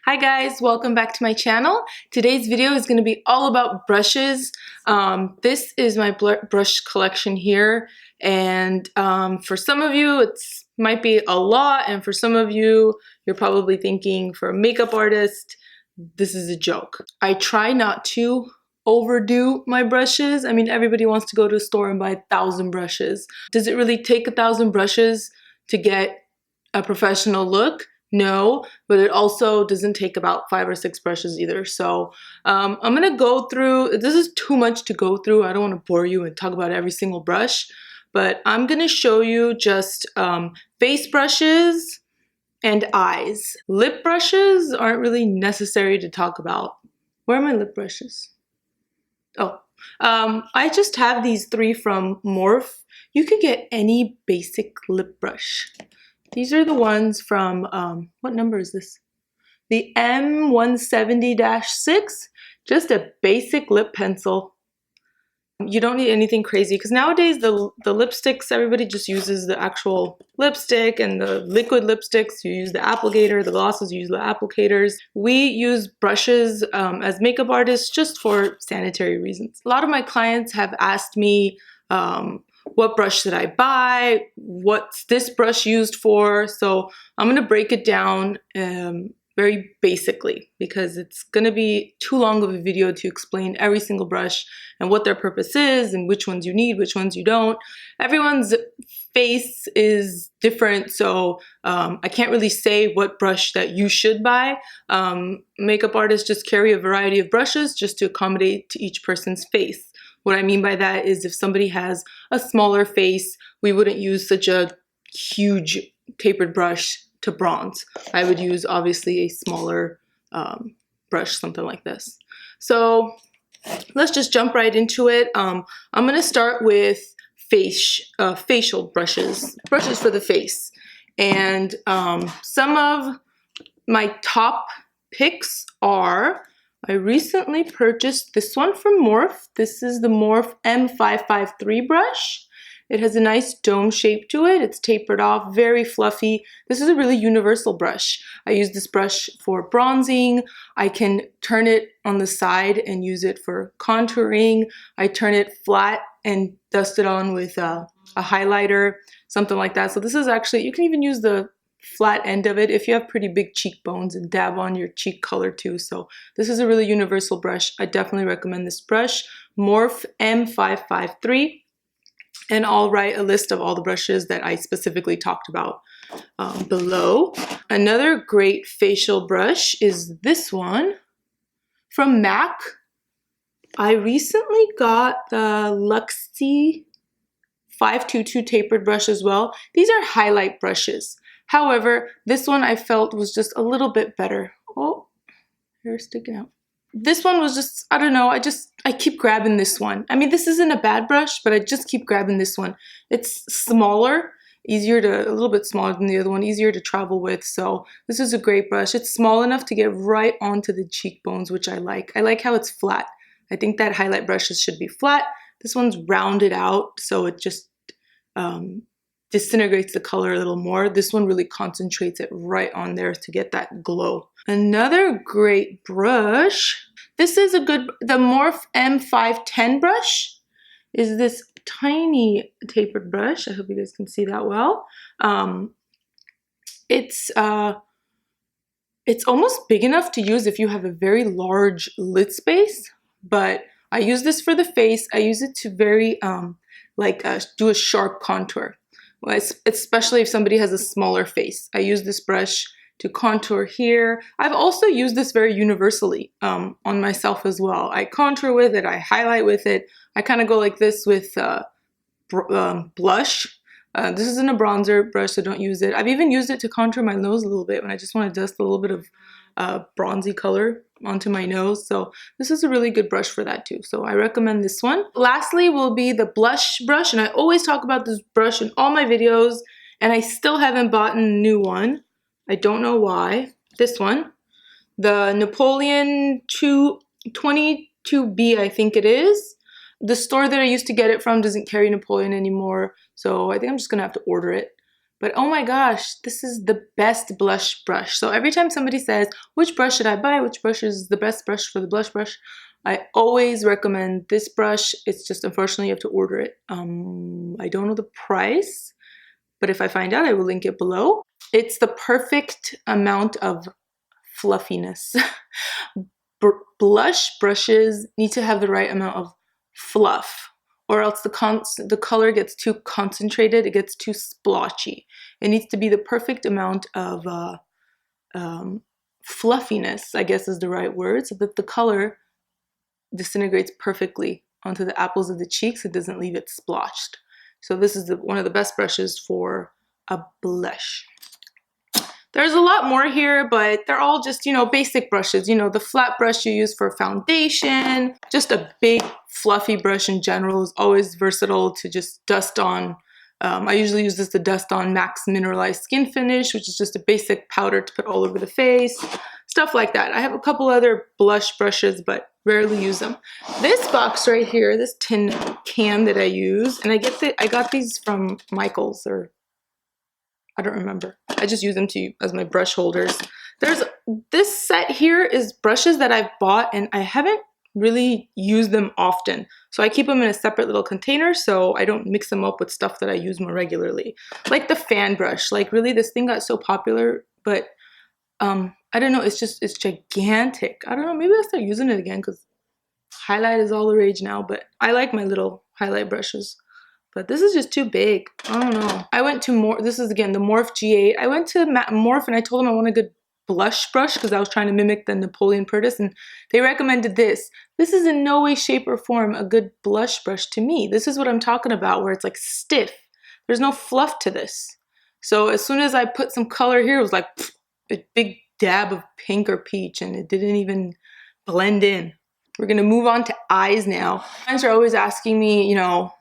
Hi guys, welcome back to my channel. Today's video is going to be all about brushes. This is my brush collection here, and for some of you it might be a lot, and for some of you you're probably thinking, for a makeup artist, this is a joke. I try not to overdo my brushes. I mean, everybody wants to go to a store and buy 1,000 brushes. Does it really take 1,000 brushes to get a professional look? No, but it also doesn't take about 5 or 6 brushes either. So I'm gonna go through, this is too much to go through. I don't want to bore you and talk about every single brush, but I'm gonna show you just face brushes and eyes. Lip brushes aren't really necessary to talk about. Where are my lip brushes? Oh, I just have these 3 from Morphe. You could get any basic lip brush. These are the ones from, what number is this? The M170-6, just a basic lip pencil. You don't need anything crazy, because nowadays the lipsticks, everybody just uses the actual lipstick, and the liquid lipsticks, you use the applicator, the glosses, you use the applicators. We use brushes as makeup artists just for sanitary reasons. A lot of my clients have asked me, what brush should I buy? What's this brush used for? So I'm going to break it down very basically, because it's going to be too long of a video to explain every single brush and what their purpose is and which ones you need, which ones you don't. Everyone's face is different, so I can't really say what brush that you should buy. Makeup artists just carry a variety of brushes just to accommodate to each person's face. What I mean by that is, if somebody has a smaller face, we wouldn't use such a huge tapered brush to bronze. I would use obviously a smaller brush, something like this. So let's just jump right into it. I'm gonna start with facial brushes for the face. And some of my top picks are, I recently purchased this one from Morphe. This is the Morphe M553 brush. It has a nice dome shape to it. It's tapered off, very fluffy. This is a really universal brush. I use this brush for bronzing. I can turn it on the side and use it for contouring. I turn it flat and dust it on with a highlighter, something like that. So this is actually, you can even use the flat end of it if you have pretty big cheekbones and dab on your cheek color too. So this is a really universal brush. I definitely recommend this brush, Morphe M553, and I'll write a list of all the brushes that I specifically talked about below. Another great facial brush is this one from MAC. I recently got the Luxie 522 tapered brush as well. These are highlight brushes. However, this one I felt was just a little bit better. Oh, hair sticking out. This one was just, I don't know, I keep grabbing this one. I mean, this isn't a bad brush, but I just keep grabbing this one. It's smaller, a little bit smaller than the other one, easier to travel with. So this is a great brush. It's small enough to get right onto the cheekbones, which I like. I like how it's flat. I think that highlight brushes should be flat. This one's rounded out, so it just disintegrates the color a little more. This one really concentrates it right on there to get that glow. Another great brush, this is the Morphe M510 brush, is this tiny tapered brush. I hope you guys can see that well. It's almost big enough to use if you have a very large lid space, but I use this for the face. I use it to do a sharp contour, especially if somebody has a smaller face. I use this brush to contour here. I've also used this very universally on myself as well. I contour with it, I highlight with it. I kind of go like this with blush. This isn't a bronzer brush, so don't use it. I've even used it to contour my nose a little bit when I just want to dust a little bit of bronzy color onto my nose. So this is a really good brush for that too. So I recommend this one. Lastly will be the blush brush, and I always talk about this brush in all my videos, and I still haven't bought a new one. I don't know why. This one, the Napoleon 22B, I think it is. The store that I used to get it from doesn't carry Napoleon anymore, so I think I'm just gonna have to order it. But oh my gosh, this is the best blush brush. So every time somebody says, which brush should I buy? Which brush is the best brush for the blush brush? I always recommend this brush. It's just unfortunately you have to order it. I don't know the price, but if I find out, I will link it below. It's the perfect amount of fluffiness. Blush brushes need to have the right amount of fluff, or else the color gets too concentrated, it gets too splotchy. It needs to be the perfect amount of fluffiness, I guess is the right word, so that the color disintegrates perfectly onto the apples of the cheeks. It doesn't leave it splotched. So this is one of the best brushes for a blush. There's a lot more here, but they're all just, you know, basic brushes. You know, the flat brush you use for foundation, just a big fluffy brush in general is always versatile to just dust on. I usually use this to dust on Max Mineralized Skin Finish, which is just a basic powder to put all over the face, stuff like that. I have a couple other blush brushes, but rarely use them. This box right here, this tin can that I use, and I got these from Michael's, or I don't remember. I just use them as my brush holders. There's this set here is brushes that I've bought and I haven't really used them often. So I keep them in a separate little container so I don't mix them up with stuff that I use more regularly. Like the fan brush. Like really this thing got so popular, but I don't know, it's gigantic. I don't know, maybe I'll start using it again because highlight is all the rage now, but I like my little highlight brushes. But this is just too big. I don't know. I went to this is again the Morphe G8. I went to Morphe and I told them I want a good blush brush because I was trying to mimic the Napoleon Perdis, and they recommended this. This is in no way, shape, or form a good blush brush to me. This is what I'm talking about, where it's like stiff. There's no fluff to this. So as soon as I put some color here, it was like pff, a big dab of pink or peach, and it didn't even blend in. We're gonna move on to eyes now. Friends are always asking me, you know,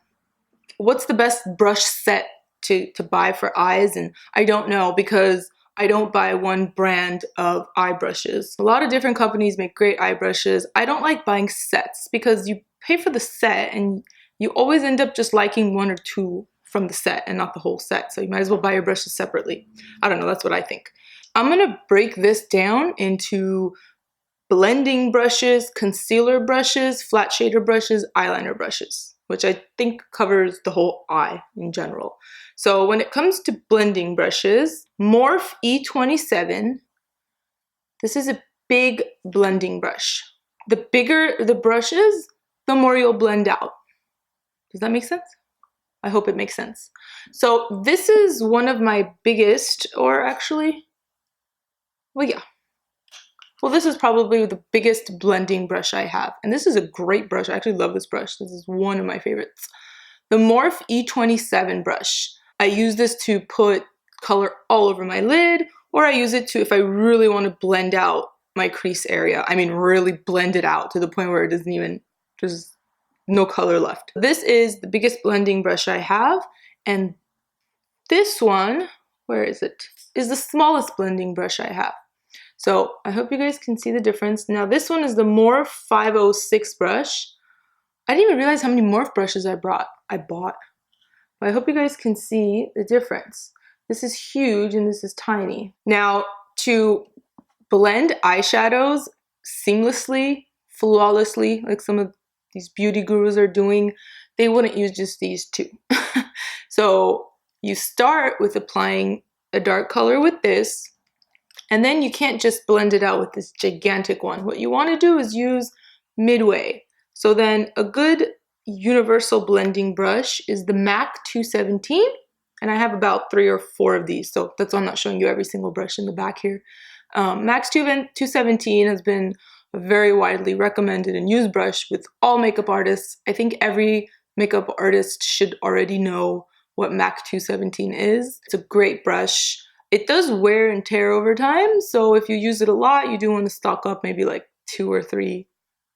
what's the best brush set to buy for eyes? And I don't know because I don't buy one brand of eye brushes. A lot of different companies make great eye brushes. I don't like buying sets because you pay for the set and you always end up just liking one or two from the set and not the whole set. So you might as well buy your brushes separately. I don't know, that's what I think. I'm gonna break this down into blending brushes, concealer brushes, flat shader brushes, eyeliner brushes, which I think covers the whole eye in general. So when it comes to blending brushes, Morphe E27, this is a big blending brush. The bigger the brush is, the more you'll blend out. Does that make sense? I hope it makes sense. So this is one of my biggest, or actually, well, yeah. Well, this is probably the biggest blending brush I have. And this is a great brush. I actually love this brush. This is one of my favorites. The Morphe E27 brush. I use this to put color all over my lid, or I use it to, if I really want to blend out my crease area. I mean, really blend it out to the point where it doesn't even, there's no color left. This is the biggest blending brush I have. And this one, where is it? Is the smallest blending brush I have. So I hope you guys can see the difference. Now this one is the Morphe 506 brush. I didn't even realize how many Morphe brushes I bought. But I hope you guys can see the difference. This is huge and this is tiny. Now to blend eyeshadows seamlessly, flawlessly, like some of these beauty gurus are doing, they wouldn't use just these two. So you start with applying a dark color with this, and then you can't just blend it out with this gigantic one. What you want to do is use midway. So then a good universal blending brush is the MAC 217. And I have about 3 or 4 of these. So that's why I'm not showing you every single brush in the back here. MAC 217 has been a very widely recommended and used brush with all makeup artists. I think every makeup artist should already know what MAC 217 is. It's a great brush. It does wear and tear over time, so if you use it a lot, you do want to stock up maybe like 2 or 3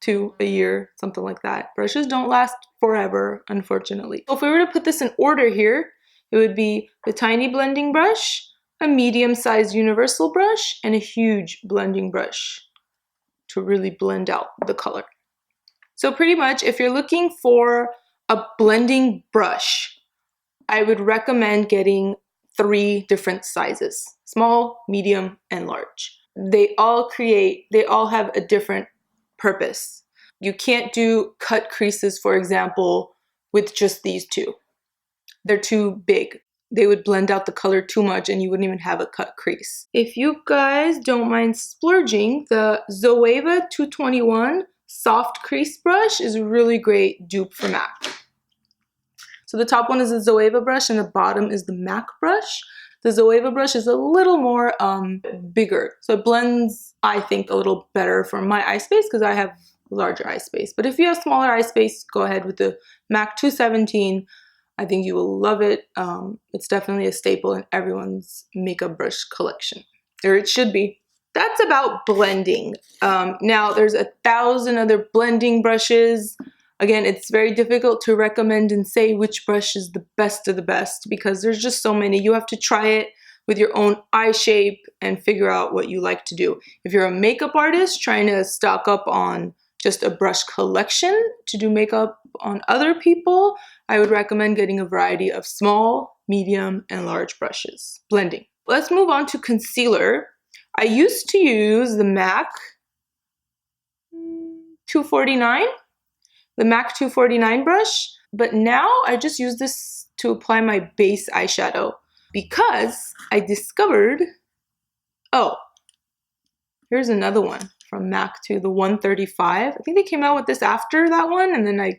a year, something like that. Brushes don't last forever, unfortunately. So if we were to put this in order here, it would be the tiny blending brush, a medium-sized universal brush, and a huge blending brush to really blend out the color. So pretty much, if you're looking for a blending brush, I would recommend getting 3 different sizes: small, medium, and large. They all have a different purpose. You can't do cut creases, for example, with just these 2. They're too big. They would blend out the color too much and you wouldn't even have a cut crease. If you guys don't mind splurging, the Zoeva 221 soft crease brush is a really great dupe for MAC. So the top one is the Zoeva brush and the bottom is the MAC brush. The Zoeva brush is a little more bigger, so it blends, I think, a little better for my eye space because I have larger eye space. But if you have smaller eye space, go ahead with the MAC 217. I think you will love it. It's definitely a staple in everyone's makeup brush collection, or it should be. That's about blending. Now there's 1,000 other blending brushes. Again, it's very difficult to recommend and say which brush is the best of the best because there's just so many. You have to try it with your own eye shape and figure out what you like to do. If you're a makeup artist trying to stock up on just a brush collection to do makeup on other people, I would recommend getting a variety of small, medium, and large brushes. Blending. Let's move on to concealer. I used to use the MAC 249. The MAC 249 brush, but now I just use this to apply my base eyeshadow because I discovered, oh, here's another one from MAC to the 135. I think they came out with this after that one, and then I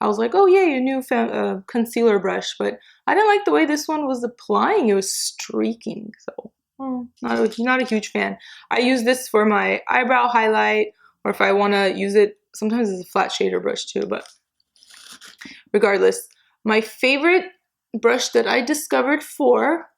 was like, oh yay, a new concealer brush, but I didn't like the way this one was applying. It was streaking, so not a huge fan. I use this for my eyebrow highlight, or if I want to use it, sometimes it's a flat shader brush too, but regardless, my favorite brush that I discovered for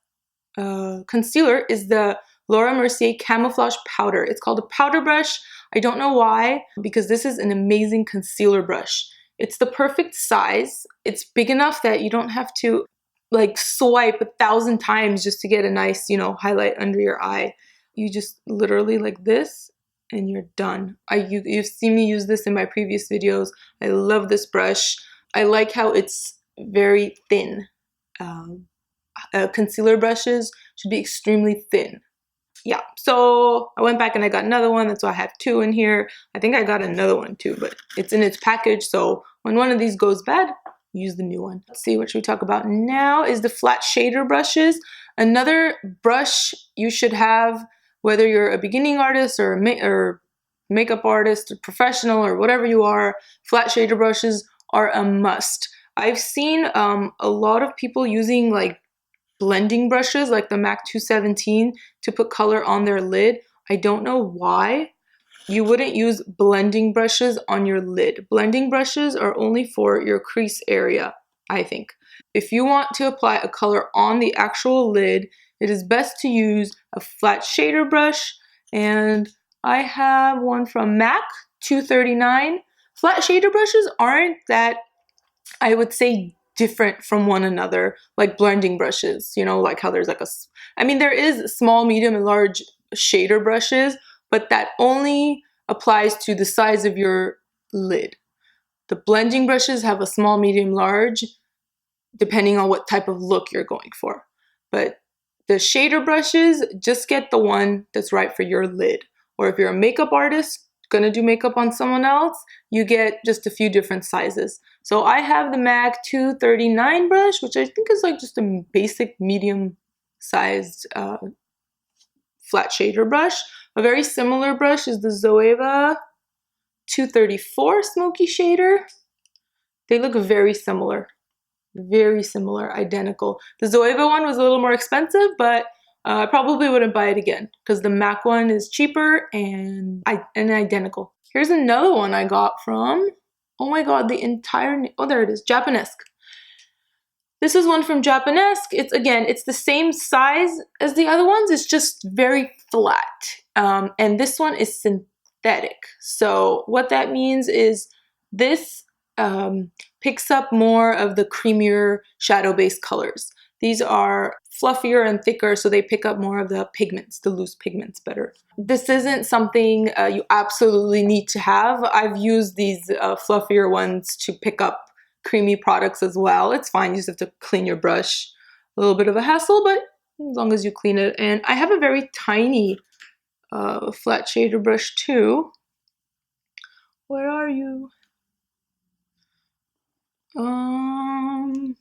concealer is the Laura Mercier Camouflage Powder. It's called a powder brush. I don't know why, because this is an amazing concealer brush. It's the perfect size. It's big enough that you don't have to like swipe 1,000 times just to get a nice, highlight under your eye. You just literally like this and you're done. You've seen me use this in my previous videos. I love this brush. I like how it's very thin. Concealer brushes should be extremely thin. Yeah, so I went back and I got another one. That's why I have 2 in here. I think I got another one too, but it's in its package. So when one of these goes bad, use the new one. Let's see, what should we talk about now is the flat shader brushes. Another brush you should have, whether you're a beginning artist or makeup artist, or professional, or whatever you are, flat shader brushes are a must. I've seen a lot of people using like blending brushes like the MAC 217 to put color on their lid. I don't know why you wouldn't use blending brushes on your lid. Blending brushes are only for your crease area, I think. If you want to apply a color on the actual lid, it is best to use a flat shader brush, and I have one from MAC 239. Flat shader brushes aren't that, I would say, different from one another, like blending brushes, like how there's like there is small, medium, and large shader brushes, but that only applies to the size of your lid. The blending brushes have a small, medium, large, depending on what type of look you're going for. But the shader brushes, just get the one that's right for your lid. Or if you're a makeup artist, gonna do makeup on someone else, you get just a few different sizes. So I have the MAC 239 brush, which I think is like just a basic medium sized flat shader brush. A very similar brush is the Zoeva 234 smoky shader. They look very similar, identical. The Zoeva one was a little more expensive, but I probably wouldn't buy it again because the MAC one is cheaper and identical. Here's another one I got from, oh my god, there it is, Japonesque. This is one from Japonesque. It's the same size as the other ones. It's just very flat. And this one is synthetic. So what that means is this picks up more of the creamier shadow-based colors. These are fluffier and thicker, so they pick up more of the pigments, the loose pigments better. This isn't something you absolutely need to have. I've used these fluffier ones to pick up creamy products as well. It's fine, you just have to clean your brush. A little bit of a hassle, but as long as you clean it. And I have a very tiny flat shader brush too. Where are you?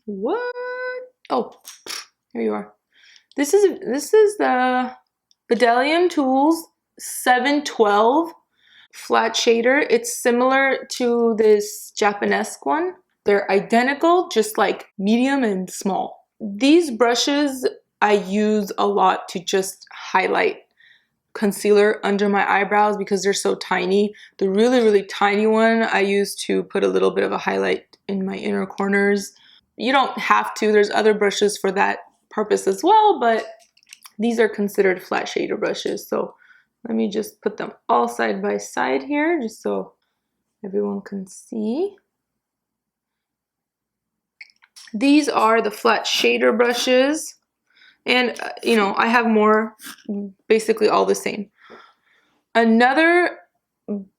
What? Oh, here you are. This is the Bdellium Tools 712 flat shader. It's similar to this Japonesque one. They're identical, just like medium and small. These brushes I use a lot to just highlight concealer under my eyebrows because they're so tiny. The really, really tiny one I use to put a little bit of a highlight in my inner corners. You don't have to. There's other brushes for that purpose as well, but these are considered flat shader brushes. So let me just put them all side by side here just so everyone can see. These are the flat shader brushes. And, you know, I have more, basically all the same. Another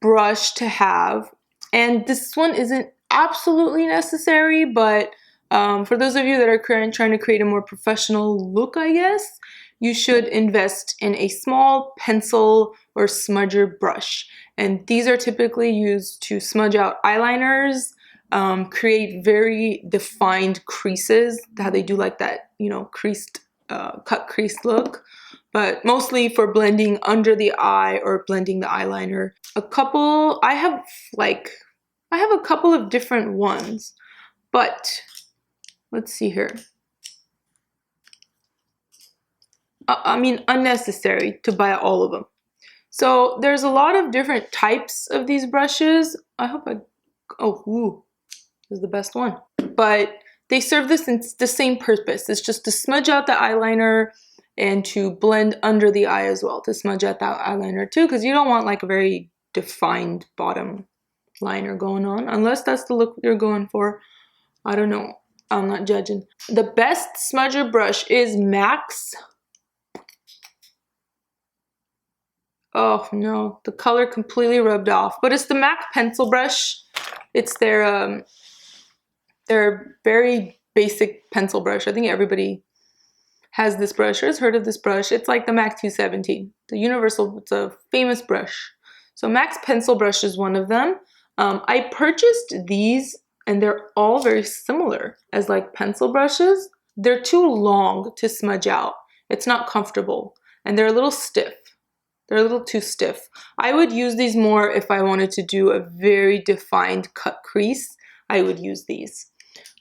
brush to have, and this one isn't absolutely necessary, but for those of you that are trying to create a more professional look, I guess, you should invest in a small pencil or smudger brush. And these are typically used to smudge out eyeliners, create very defined creases, how they do like that, you know, creased, cut crease look, but mostly for blending under the eye or blending the eyeliner. I have a couple of different ones, but let's see here. I mean, unnecessary to buy all of them. So there's a lot of different types of these brushes. Oh, ooh, this is the best one. But they serve the same purpose. It's just to smudge out the eyeliner and to blend under the eye as well, to smudge out that eyeliner too, because you don't want like a very defined bottom liner going on, unless that's the look you're going for. I don't know. I'm not judging. The best smudger brush is MAC's. Oh no, the color completely rubbed off. But it's the MAC pencil brush. It's their very basic pencil brush. I think everybody has this brush or has heard of this brush. It's like the MAC 217. It's a famous brush. So MAC's pencil brush is one of them. I purchased these and they're all very similar as like pencil brushes. They're too long to smudge out. It's not comfortable and they're a little stiff. They're a little too stiff. I would use these more if I wanted to do a very defined cut crease. I would use these.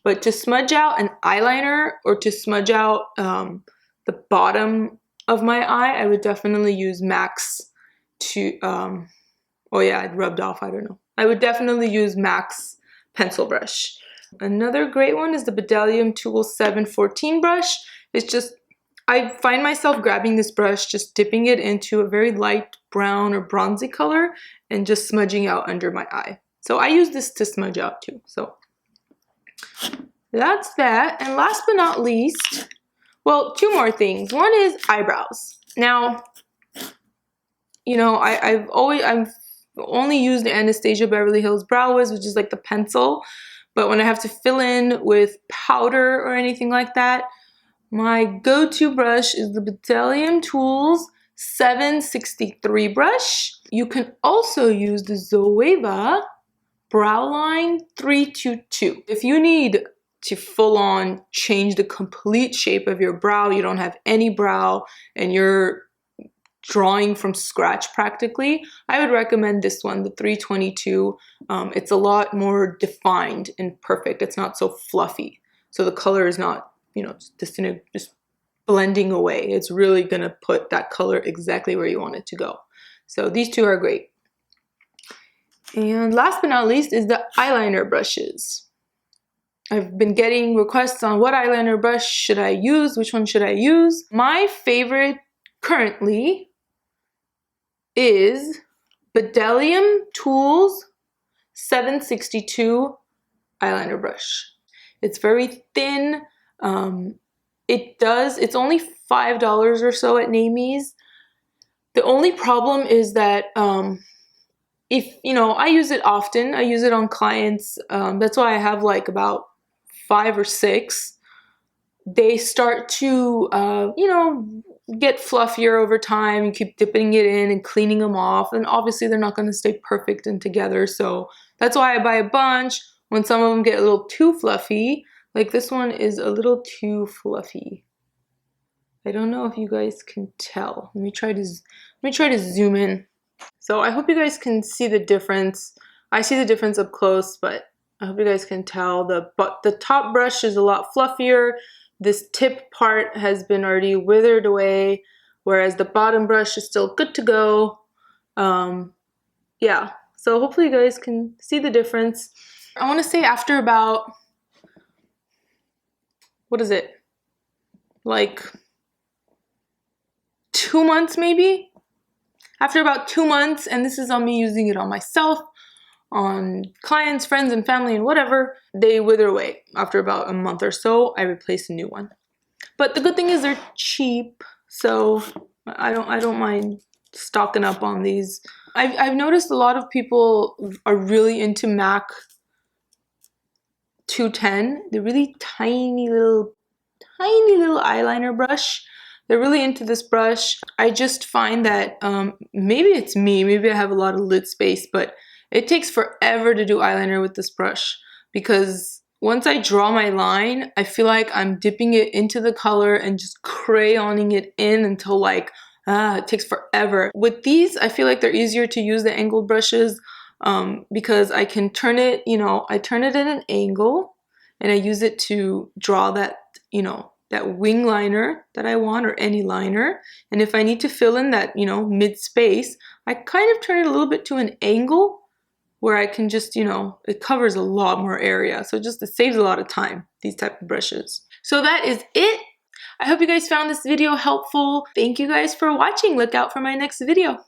But to smudge out an eyeliner or to smudge out the bottom of my eye, I would definitely use MAC's to, oh yeah, it rubbed off, I don't know. I would definitely use MAC's pencil brush. Another great one is the Bdellium Tools 714 brush. It's just, I find myself grabbing this brush, just dipping it into a very light brown or bronzy color and just smudging out under my eye. So I use this to smudge out too. So that's that. And last but not least, well, two more things. One is eyebrows. Now, you know, I've only used the Anastasia Beverly Hills Brow Wiz, which is like the pencil. But when I have to fill in with powder or anything like that, my go-to brush is the Bdellium Tools 763 brush. You can also use the Zoeva Brow Line 322. If you need to full-on change the complete shape of your brow, you don't have any brow, and you're drawing from scratch practically, I would recommend this one, the 322. It's a lot more defined and perfect. It's not so fluffy. So the color is not, you know, just blending away. It's really gonna put that color exactly where you want it to go. So these two are great. And last but not least is the eyeliner brushes. I've been getting requests on what eyeliner brush should I use, which one should I use. My favorite currently is Bdellium Tools 762 eyeliner brush. It's very thin. It's only $5 or so at Namies. The only problem is that if, you know, I use it often. I use it on clients. That's why I have like about 5 or 6. they start to, you know, get fluffier over time. You keep dipping it in and cleaning them off. And obviously they're not going to stay perfect and together. So that's why I buy a bunch. When some of them get a little too fluffy, like this one is a little too fluffy. I don't know if you guys can tell. Let me try to zoom in. So I hope you guys can see the difference. I see the difference up close, but I hope you guys can tell. The top brush is a lot fluffier. This tip part has been already withered away, whereas the bottom brush is still good to go. Yeah, so hopefully you guys can see the difference. I want to say after about, what is it? Like 2 months maybe? After about 2 months, and this is on me using it on myself, on clients, friends, and family, and whatever, they wither away. After about a month or so, I replace a new one. But the good thing is they're cheap, so I don't mind stocking up on these. I've noticed a lot of people are really into MAC 210. They're really tiny little eyeliner brush. They're really into this brush. I just find that maybe it's me, maybe I have a lot of lid space, but it takes forever to do eyeliner with this brush because once I draw my line, I feel like I'm dipping it into the color and just crayoning it in until like, it takes forever. With these, I feel like they're easier to use, the angled brushes, because I can turn it, you know, I turn it at an angle and I use it to draw that, you know, that wing liner that I want, or any liner. And if I need to fill in that, you know, mid space, I kind of turn it a little bit to an angle where I can just, you know, it covers a lot more area. So it saves a lot of time, these type of brushes. So that is it. I hope you guys found this video helpful. Thank you guys for watching. Look out for my next video.